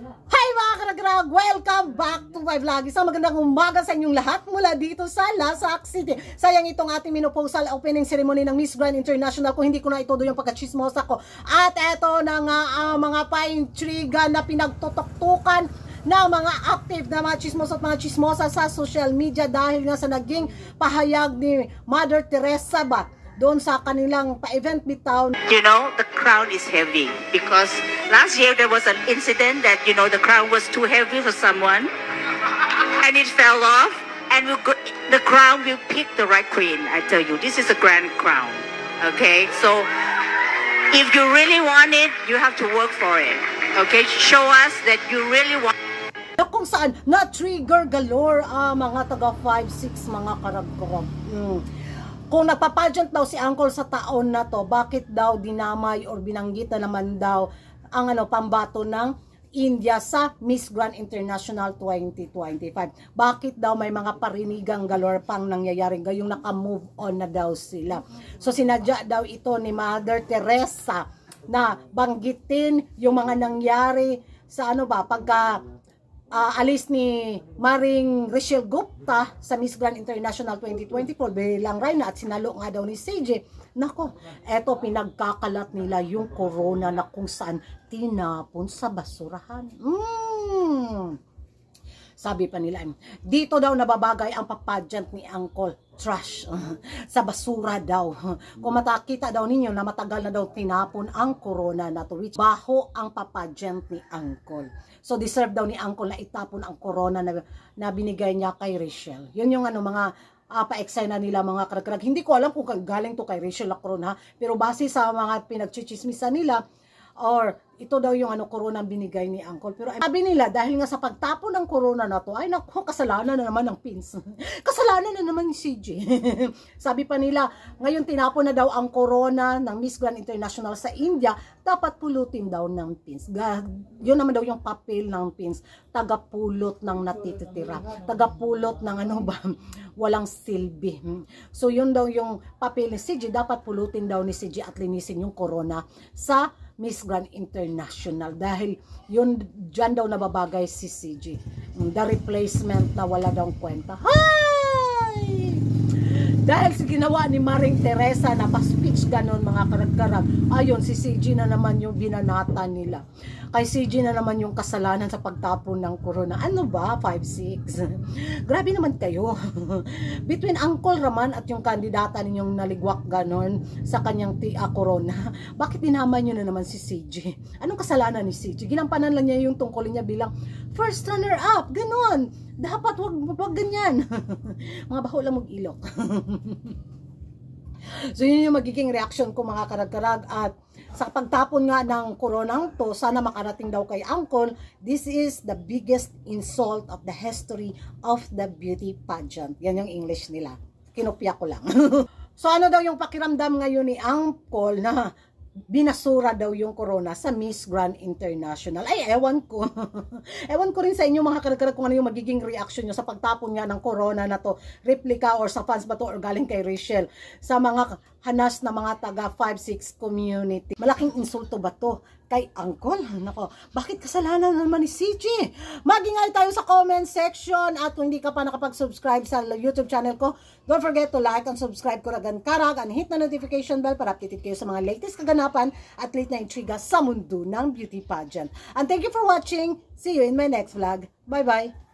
Hi mga karagrag! Welcome back to my vlog. Isang magandang umaga sa inyong lahat mula dito sa Lasak City. Sayang itong ating minoposal opening ceremony ng Miss Grand International kung hindi ko na itudo yung pagkachismosa ko. At eto na nga ang mga paintriga na pinagtutuktukan ng mga active na mga chismosa at mga chismosa sa social media dahil nga sa naging pahayag ni Mother Teresa ba doon sa kanilang pa-event bitaw. You know, the crown is heavy because last year there was an incident that, you know, the crown was too heavy for someone and it fell off and the crown will pick the right queen. I tell you, this is a grand crown. Okay, so if you really want it, you have to work for it. Okay, show us that you really want. Kung saan na-trigger galore mga taga 5-6 mga karagkarag. Kung nagpa-pageant daw si Uncle sa taon na to, bakit daw dinamay or binanggit na naman daw ang pambato ng India sa Miss Grand International 2025? Bakit daw may mga parinigang galore pang nangyayari gayong naka-move on na daw sila? So sinadya daw ito ni Mother Teresa na banggitin yung mga nangyari sa pagka alis ni Maring Rachel Gupta sa Miss Grand International 2024 bilang Reyna at sinalo nga daw ni CJ. Nako, eto pinagkakalat nila yung corona na kung saan tinapon sa basurahan. Sabi pa nila, dito daw nababagay ang papageant ni Uncle. Trash. Sa basura daw. Kung matakita daw ninyo na matagal na daw tinapon ang corona na to, which baho ang papageant ni Uncle. So deserve daw ni Uncle na itapon ang corona na binigay niya kay Rachel. Yun yung mga pa-eksena nila mga karag-karag. Hindi ko alam kung galing to kay Rachel la corona, pero base sa mga pinagchichismisan nila, or ito daw yung corona binigay ni Uncle. Pero sabi nila, dahil nga sa pagtapon ng corona na to, ay naku, kasalanan na naman ng Pins. Kasalanan na naman ni CJ. Sabi pa nila, ngayon tinapon na daw ang corona ng Miss Grand International sa India, dapat pulutin daw ng Pins. Yun naman daw yung papel ng Pins. Tagapulot ng natitira. Tagapulot ng walang silbi. So yun daw yung papel ni CJ, dapat pulutin daw ni CJ at linisin yung corona sa Miss Grand International dahil yun dyan daw nababagay si CJ. The replacement na wala daw kwenta. Hi! Dahil sa ginawa ni Maring Teresa na pa-speech ganon mga karag-karag, ayun si CJ na naman yung binanata nila. Kay CJ na naman yung kasalanan sa pagtapon ng corona. Ano ba? 5-6. Grabe naman kayo. Between Uncle Raman at yung kandidata ninyong naligwak ganon sa kanyang corona, bakit dinaman nyo na naman si CJ? Anong kasalanan ni CJ? Ginampanan lang niya yung tungkulin niya bilang first runner-up. Ganon. Dapat wag ganyan. Mga baho lang mag-ilok. So yun yung magiging reaction ko mga karag-karag. At sa pagtapon nga ng koronang to, sana makarating daw kay Uncle. This is the biggest insult of the history of the beauty pageant. Yan yung English nila. Kinopya ko lang. So ano daw yung pakiramdam ngayon ni Uncle na binasura daw yung corona sa Miss Grand International? Ay, ewan ko. Ewan ko rin sa inyo mga karag-karag kung ano yung magiging reaction nyo sa pagtapon nga ng corona na to. Replica or sa fans ba to or galing kay Rachel sa mga hanas na mga taga 5-6 community. Malaking insulto ba to kay Uncle? Nako, bakit kasalanan naman ni CJ? Mag-ingay tayo sa comment section at kung hindi ka pa nakapag-subscribe sa YouTube channel ko, don't forget to like and subscribe ko ragan karag and hit na notification bell para updated kayo sa mga latest kaganapan at late na intriga sa mundo ng beauty pageant. And thank you for watching. See you in my next vlog. Bye-bye!